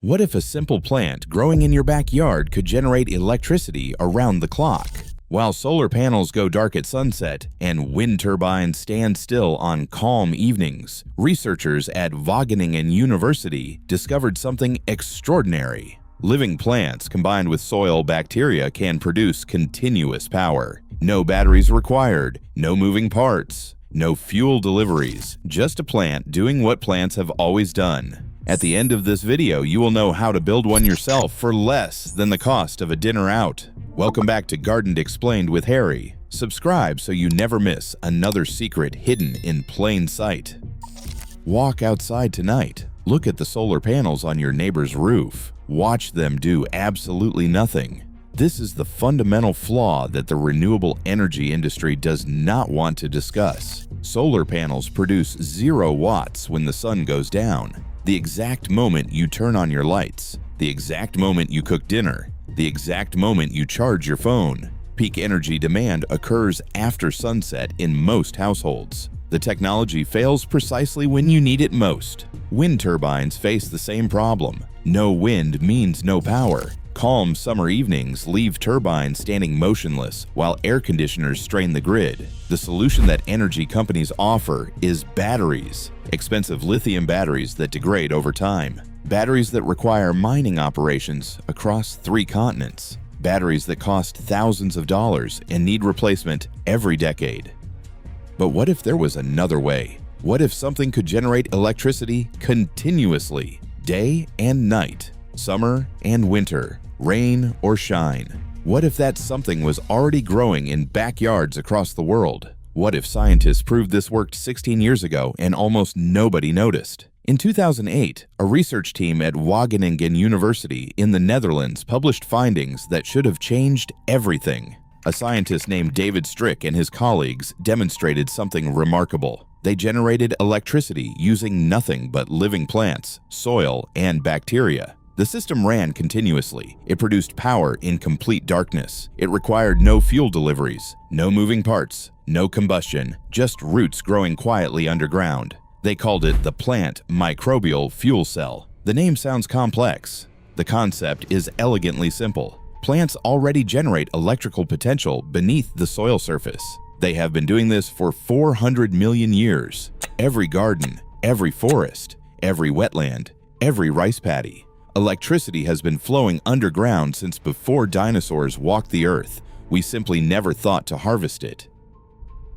What if a simple plant growing in your backyard could generate electricity around the clock? While solar panels go dark at sunset and wind turbines stand still on calm evenings, researchers at Wageningen University discovered something extraordinary. Living plants combined with soil bacteria can produce continuous power. No batteries required, no moving parts, no fuel deliveries, just a plant doing what plants have always done. At the end of this video, you will know how to build one yourself for less than the cost of a dinner out. Welcome back to Garden Explained with Harry. Subscribe so you never miss another secret hidden in plain sight. Walk outside tonight. Look at the solar panels on your neighbor's roof. Watch them do absolutely nothing. This is the fundamental flaw that the renewable energy industry does not want to discuss. Solar panels produce 0 watts when the sun goes down. The exact moment you turn on your lights, the exact moment you cook dinner, the exact moment you charge your phone. Peak energy demand occurs after sunset in most households. The technology fails precisely when you need it most. Wind turbines face the same problem. No wind means no power. Calm summer evenings leave turbines standing motionless while air conditioners strain the grid. The solution that energy companies offer is batteries. Expensive lithium batteries that degrade over time. Batteries that require mining operations across 3 continents. Batteries that cost thousands of dollars and need replacement every decade. But what if there was another way? What if something could generate electricity continuously, day and night, summer and winter, rain or shine? What if that something was already growing in backyards across the world? What if scientists proved this worked 16 years ago and almost nobody noticed? In 2008, a research team at Wageningen University in the Netherlands published findings that should have changed everything. A scientist named David Strick and his colleagues demonstrated something remarkable. They generated electricity using nothing but living plants, soil, and bacteria. The system ran continuously. It produced power in complete darkness. It required no fuel deliveries, no moving parts, no combustion, just roots growing quietly underground. They called it the plant microbial fuel cell. The name sounds complex. The concept is elegantly simple. Plants already generate electrical potential beneath the soil surface. They have been doing this for 400 million years. Every garden, every forest, every wetland, every rice paddy. Electricity has been flowing underground since before dinosaurs walked the earth. We simply never thought to harvest it.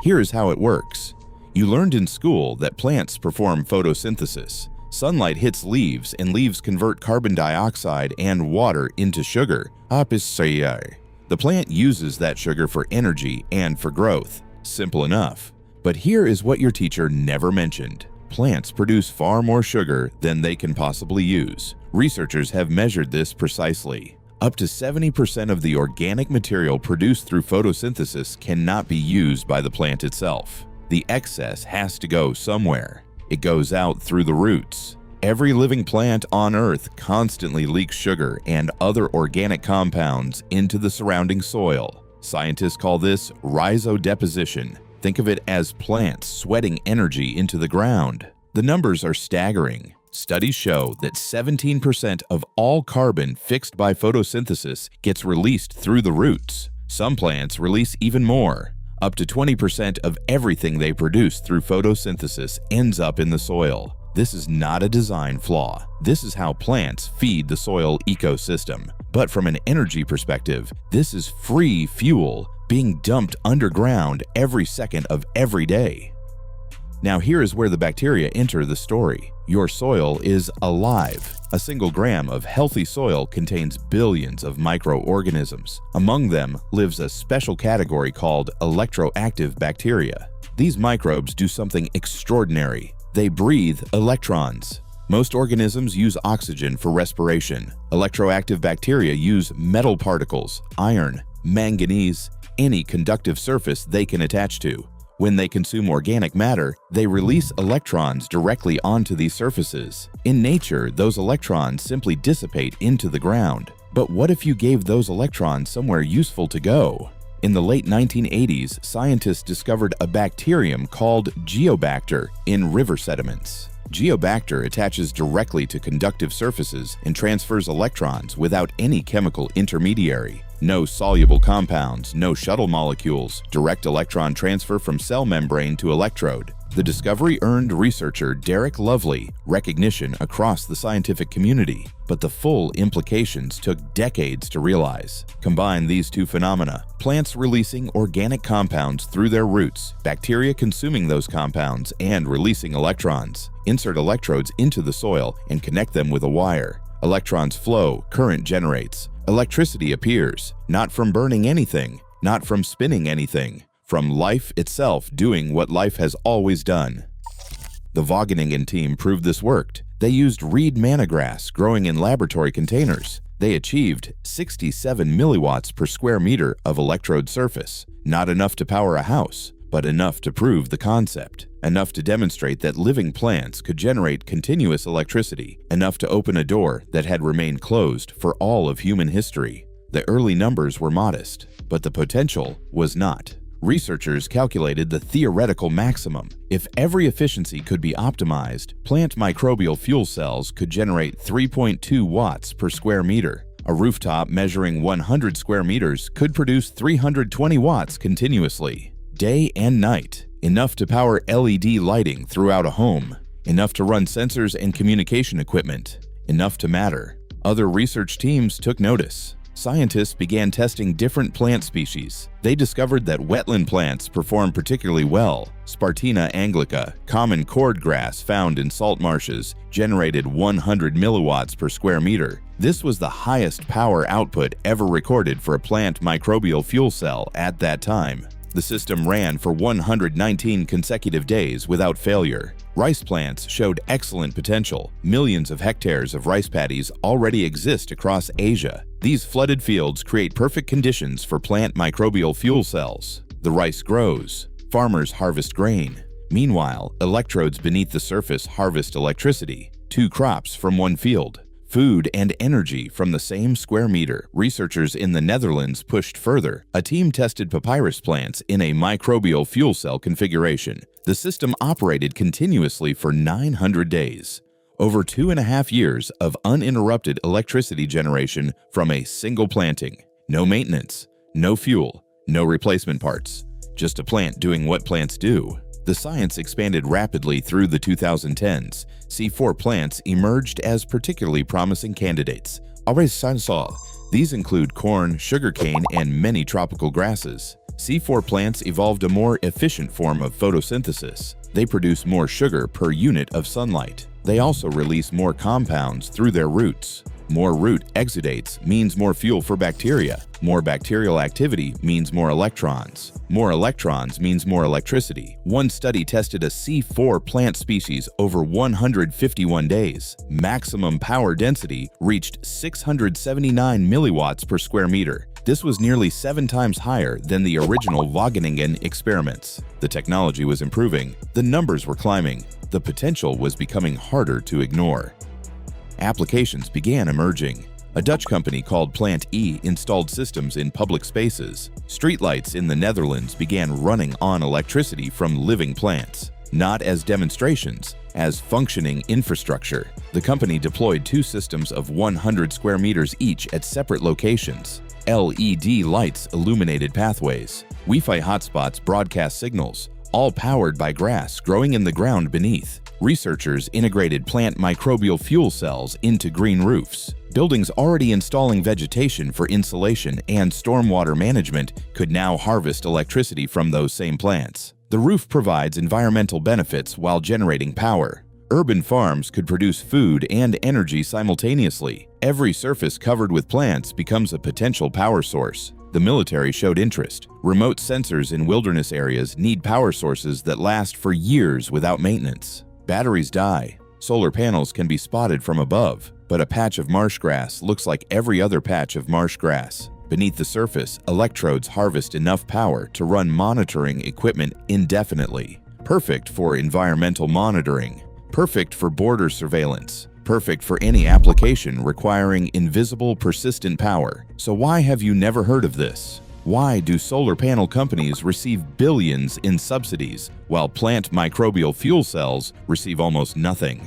Here's how it works. You learned in school that plants perform photosynthesis. Sunlight hits leaves and leaves convert carbon dioxide and water into sugar. The plant uses that sugar for energy and for growth. Simple enough. But here is what your teacher never mentioned. Plants produce far more sugar than they can possibly use. Researchers have measured this precisely. Up to 70% of the organic material produced through photosynthesis cannot be used by the plant itself. The excess has to go somewhere. It goes out through the roots. Every living plant on Earth constantly leaks sugar and other organic compounds into the surrounding soil. Scientists call this rhizodeposition. Think of it as plants sweating energy into the ground. The numbers are staggering. Studies show that 17% of all carbon fixed by photosynthesis gets released through the roots. Some plants release even more. Up to 20% of everything they produce through photosynthesis ends up in the soil. This is not a design flaw. This is how plants feed the soil ecosystem. But from an energy perspective, this is free fuel being dumped underground every second of every day. Now here is where the bacteria enter the story. Your soil is alive. A single gram of healthy soil contains billions of microorganisms. Among them lives a special category called electroactive bacteria. These microbes do something extraordinary. They breathe electrons. Most organisms use oxygen for respiration. Electroactive bacteria use metal particles, iron, manganese, any conductive surface they can attach to. When they consume organic matter, they release electrons directly onto these surfaces. In nature, those electrons simply dissipate into the ground. But what if you gave those electrons somewhere useful to go? In the late 1980s, scientists discovered a bacterium called Geobacter in river sediments. Geobacter attaches directly to conductive surfaces and transfers electrons without any chemical intermediary. No soluble compounds, no shuttle molecules, direct electron transfer from cell membrane to electrode. The discovery earned researcher Derek Lovely recognition across the scientific community, but the full implications took decades to realize. Combine these two phenomena: plants releasing organic compounds through their roots, bacteria consuming those compounds and releasing electrons. Insert electrodes into the soil and connect them with a wire. Electrons flow, current generates. Electricity appears, not from burning anything, not from spinning anything, from life itself doing what life has always done. The Wageningen team proved this worked. They used reed mannagrass growing in laboratory containers. They achieved 67 milliwatts per square meter of electrode surface. Not enough to power a house, but enough to prove the concept. Enough to demonstrate that living plants could generate continuous electricity. Enough to open a door that had remained closed for all of human history. The early numbers were modest, but the potential was not. Researchers calculated the theoretical maximum. If every efficiency could be optimized, plant microbial fuel cells could generate 3.2 watts per square meter. A rooftop measuring 100 square meters could produce 320 watts continuously, day and night. Enough to power LED lighting throughout a home. Enough to run sensors and communication equipment. Enough to matter. Other research teams took notice. Scientists began testing different plant species. They discovered that wetland plants perform particularly well. Spartina anglica, common cordgrass found in salt marshes, generated 100 milliwatts per square meter. This was the highest power output ever recorded for a plant microbial fuel cell at that time. The system ran for 119 consecutive days without failure. Rice plants showed excellent potential. Millions of hectares of rice paddies already exist across Asia. These flooded fields create perfect conditions for plant microbial fuel cells. The rice grows. Farmers harvest grain. Meanwhile, electrodes beneath the surface harvest electricity. 2 crops from one field. Food and energy from the same square meter. Researchers in the Netherlands pushed further. A team tested papyrus plants in a microbial fuel cell configuration. The system operated continuously for 900 days. Over 2.5 years of uninterrupted electricity generation from a single planting. No maintenance, no fuel, no replacement parts. Just a plant doing what plants do. The science expanded rapidly through the 2010s. C4 plants emerged as particularly promising candidates. These include corn, sugarcane, and many tropical grasses. C4 plants evolved a more efficient form of photosynthesis. They produce more sugar per unit of sunlight. They also release more compounds through their roots. More root exudates means more fuel for bacteria. More bacterial activity means more electrons. More electrons means more electricity. One study tested a C4 plant species over 151 days. Maximum power density reached 679 milliwatts per square meter. This was nearly 7 times higher than the original Wageningen experiments. The technology was improving. The numbers were climbing. The potential was becoming harder to ignore. Applications began emerging. A Dutch company called Plant E installed systems in public spaces. Streetlights in the Netherlands began running on electricity from living plants, not as demonstrations, as functioning infrastructure. The company deployed 2 systems of 100 square meters each at separate locations. LED lights illuminated pathways. Wi-Fi hotspots broadcast signals, all powered by grass growing in the ground beneath. Researchers integrated plant microbial fuel cells into green roofs. Buildings already installing vegetation for insulation and stormwater management could now harvest electricity from those same plants. The roof provides environmental benefits while generating power. Urban farms could produce food and energy simultaneously. Every surface covered with plants becomes a potential power source. The military showed interest. Remote sensors in wilderness areas need power sources that last for years without maintenance. Batteries die. Solar panels can be spotted from above, but a patch of marsh grass looks like every other patch of marsh grass. Beneath the surface, electrodes harvest enough power to run monitoring equipment indefinitely. Perfect for environmental monitoring. Perfect for border surveillance. Perfect for any application requiring invisible, persistent power. So why have you never heard of this? Why do solar panel companies receive billions in subsidies while plant microbial fuel cells receive almost nothing?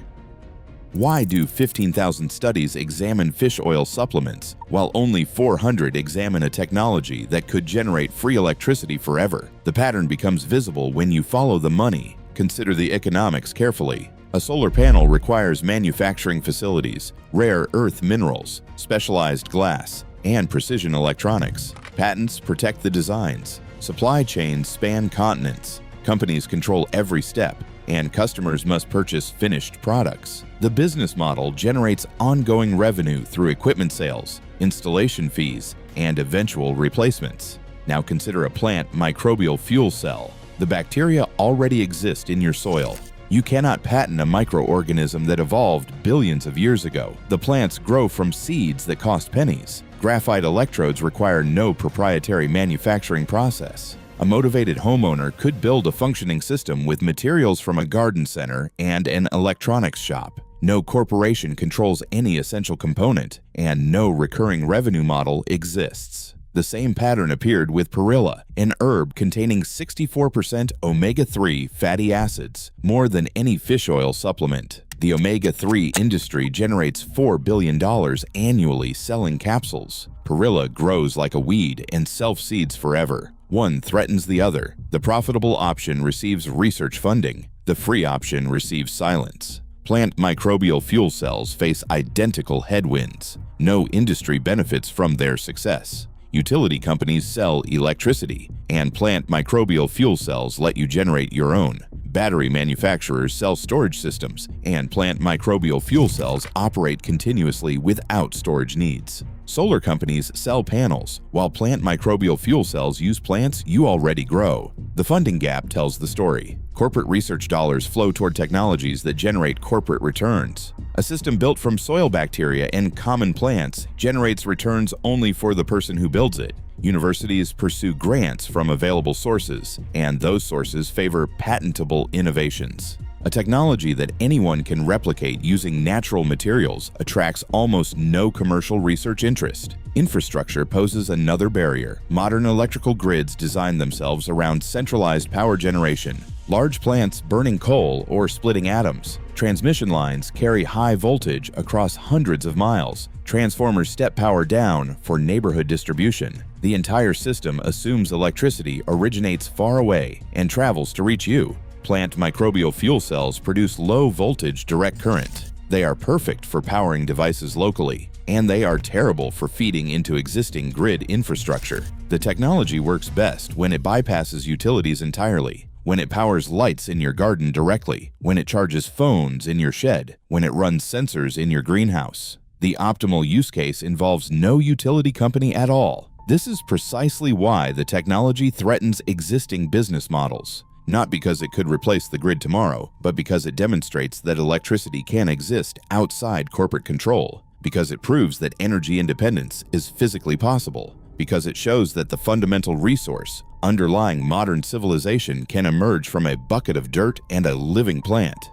Why do 15,000 studies examine fish oil supplements while only 400 examine a technology that could generate free electricity forever? The pattern becomes visible when you follow the money. Consider the economics carefully. A solar panel requires manufacturing facilities, rare earth minerals, specialized glass, and precision electronics. Patents protect the designs. Supply chains span continents. Companies control every step, and customers must purchase finished products. The business model generates ongoing revenue through equipment sales, installation fees, and eventual replacements. Now consider a plant microbial fuel cell. The bacteria already exist in your soil. You cannot patent a microorganism that evolved billions of years ago. The plants grow from seeds that cost pennies. Graphite electrodes require no proprietary manufacturing process. A motivated homeowner could build a functioning system with materials from a garden center and an electronics shop. No corporation controls any essential component, and no recurring revenue model exists. The same pattern appeared with perilla, an herb containing 64% omega-3 fatty acids, more than any fish oil supplement. The omega-3 industry generates $4 billion annually selling capsules. Perilla grows like a weed and self-seeds forever. One threatens the other. The profitable option receives research funding. The free option receives silence. Plant microbial fuel cells face identical headwinds. No industry benefits from their success. Utility companies sell electricity, and plant microbial fuel cells let you generate your own. Battery manufacturers sell storage systems, and plant microbial fuel cells operate continuously without storage needs. Solar companies sell panels, while plant microbial fuel cells use plants you already grow. The funding gap tells the story. Corporate research dollars flow toward technologies that generate corporate returns. A system built from soil bacteria and common plants generates returns only for the person who builds it. Universities pursue grants from available sources, and those sources favor patentable innovations. A technology that anyone can replicate using natural materials attracts almost no commercial research interest. Infrastructure poses another barrier. Modern electrical grids design themselves around centralized power generation. Large plants burning coal or splitting atoms. Transmission lines carry high voltage across hundreds of miles. Transformers step power down for neighborhood distribution. The entire system assumes electricity originates far away and travels to reach you. Plant microbial fuel cells produce low-voltage direct current. They are perfect for powering devices locally, and they are terrible for feeding into existing grid infrastructure. The technology works best when it bypasses utilities entirely, when it powers lights in your garden directly, when it charges phones in your shed, when it runs sensors in your greenhouse. The optimal use case involves no utility company at all. This is precisely why the technology threatens existing business models. Not because it could replace the grid tomorrow, but because it demonstrates that electricity can exist outside corporate control, because it proves that energy independence is physically possible, because it shows that the fundamental resource underlying modern civilization can emerge from a bucket of dirt and a living plant.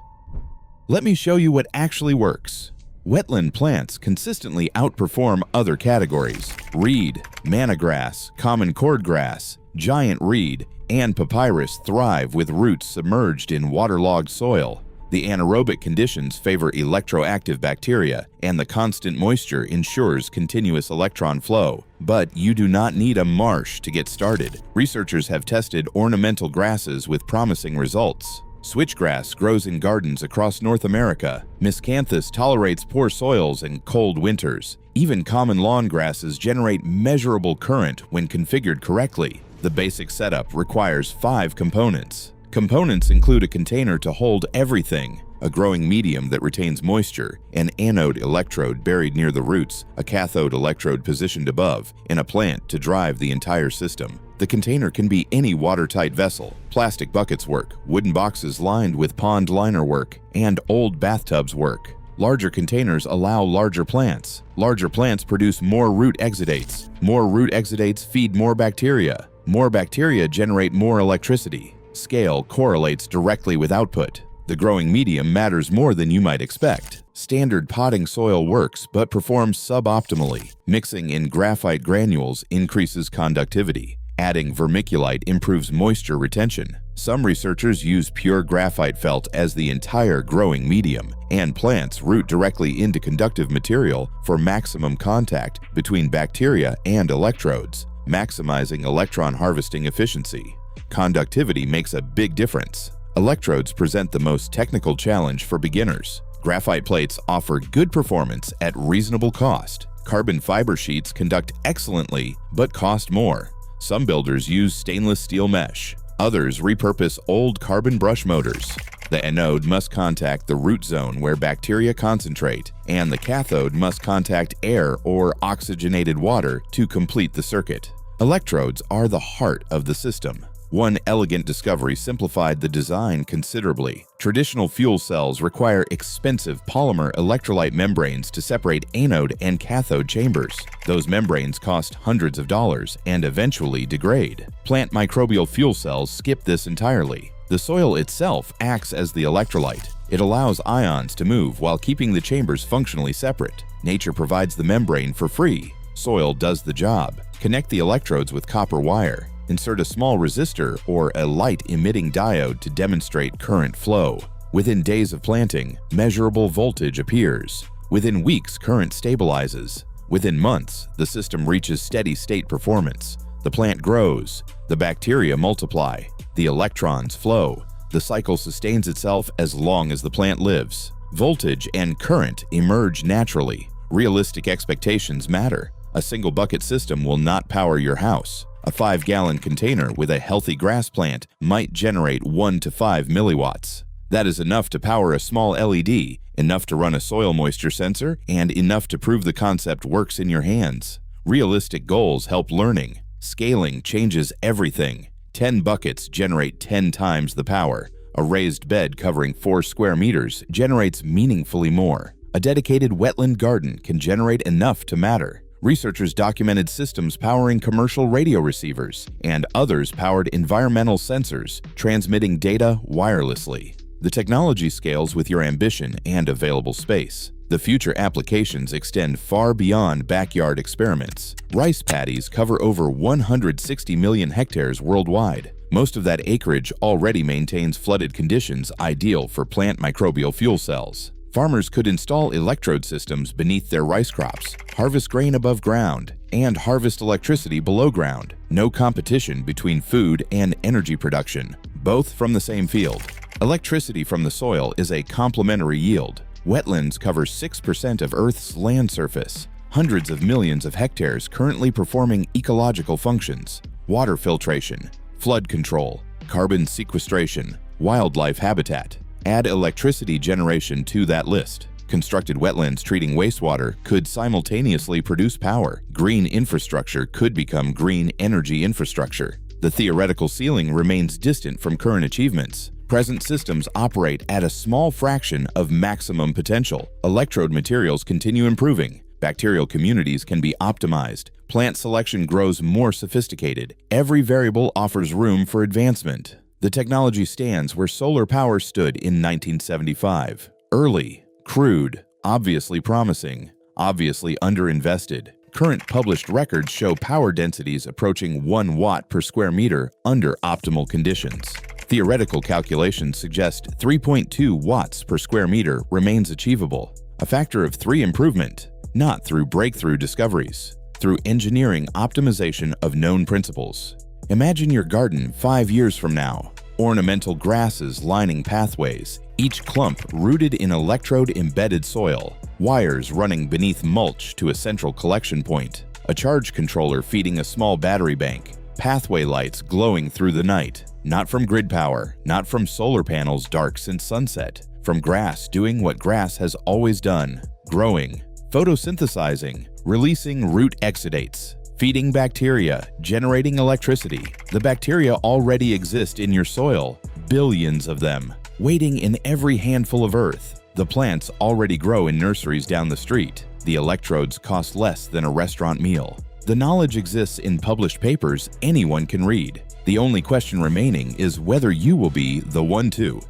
Let me show you what actually works. Wetland plants consistently outperform other categories. Reed, manna grass, common cordgrass, giant reed, and papyrus thrive with roots submerged in waterlogged soil. The anaerobic conditions favor electroactive bacteria, and the constant moisture ensures continuous electron flow. But you do not need a marsh to get started. Researchers have tested ornamental grasses with promising results. Switchgrass grows in gardens across North America. Miscanthus tolerates poor soils and cold winters. Even common lawn grasses generate measurable current when configured correctly. The basic setup requires 5 components. Components include a container to hold everything, a growing medium that retains moisture, an anode electrode buried near the roots, a cathode electrode positioned above, and a plant to drive the entire system. The container can be any watertight vessel. Plastic buckets work, wooden boxes lined with pond liner work, and old bathtubs work. Larger containers allow larger plants. Larger plants produce more root exudates. More root exudates feed more bacteria. More bacteria generate more electricity. Scale correlates directly with output. The growing medium matters more than you might expect. Standard potting soil works but performs suboptimally. Mixing in graphite granules increases conductivity. Adding vermiculite improves moisture retention. Some researchers use pure graphite felt as the entire growing medium, and plants root directly into conductive material for maximum contact between bacteria and electrodes, maximizing electron harvesting efficiency. Conductivity makes a big difference. Electrodes present the most technical challenge for beginners. Graphite plates offer good performance at reasonable cost. Carbon fiber sheets conduct excellently but cost more. Some builders use stainless steel mesh. Others repurpose old carbon brush motors. The anode must contact the root zone where bacteria concentrate, and the cathode must contact air or oxygenated water to complete the circuit. Electrodes are the heart of the system. One elegant discovery simplified the design considerably. Traditional fuel cells require expensive polymer electrolyte membranes to separate anode and cathode chambers. Those membranes cost hundreds of dollars and eventually degrade. Plant microbial fuel cells skip this entirely. The soil itself acts as the electrolyte. It allows ions to move while keeping the chambers functionally separate. Nature provides the membrane for free. Soil does the job. Connect the electrodes with copper wire. Insert a small resistor or a light-emitting diode to demonstrate current flow. Within days of planting, measurable voltage appears. Within weeks, current stabilizes. Within months, the system reaches steady-state performance. The plant grows. The bacteria multiply. The electrons flow. The cycle sustains itself as long as the plant lives. Voltage and current emerge naturally. Realistic expectations matter. A single bucket system will not power your house. A 5-gallon container with a healthy grass plant might generate 1 to 5 milliwatts. That is enough to power a small LED, enough to run a soil moisture sensor, and enough to prove the concept works in your hands. Realistic goals help learning. Scaling changes everything. 10 buckets generate 10 times the power. A raised bed covering 4 square meters generates meaningfully more. A dedicated wetland garden can generate enough to matter. Researchers documented systems powering commercial radio receivers, and others powered environmental sensors, transmitting data wirelessly. The technology scales with your ambition and available space. The future applications extend far beyond backyard experiments. Rice paddies cover over 160 million hectares worldwide. Most of that acreage already maintains flooded conditions ideal for plant microbial fuel cells. Farmers could install electrode systems beneath their rice crops, harvest grain above ground, and harvest electricity below ground. No competition between food and energy production, both from the same field. Electricity from the soil is a complementary yield. Wetlands cover 6% of Earth's land surface, hundreds of millions of hectares currently performing ecological functions: water filtration, flood control, carbon sequestration, wildlife habitat. Add electricity generation to that list. Constructed wetlands treating wastewater could simultaneously produce power. Green infrastructure could become green energy infrastructure. The theoretical ceiling remains distant from current achievements. Present systems operate at a small fraction of maximum potential. Electrode materials continue improving. Bacterial communities can be optimized. Plant selection grows more sophisticated. Every variable offers room for advancement. The technology stands where solar power stood in 1975. Early, crude, obviously promising, obviously underinvested. Current published records show power densities approaching 1 watt per square meter under optimal conditions. Theoretical calculations suggest 3.2 watts per square meter remains achievable. A factor of 3 improvement, not through breakthrough discoveries, through engineering optimization of known principles. Imagine your garden 5 years from now. Ornamental grasses lining pathways, each clump rooted in electrode-embedded soil, wires running beneath mulch to a central collection point, a charge controller feeding a small battery bank, pathway lights glowing through the night, not from grid power, not from solar panels dark since sunset, from grass doing what grass has always done, growing, photosynthesizing, releasing root exudates, feeding bacteria, generating electricity. The bacteria already exist in your soil, billions of them, waiting in every handful of earth. The plants already grow in nurseries down the street. The electrodes cost less than a restaurant meal. The knowledge exists in published papers anyone can read. The only question remaining is whether you will be the one to.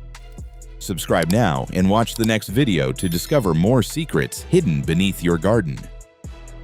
Subscribe now and watch the next video to discover more secrets hidden beneath your garden.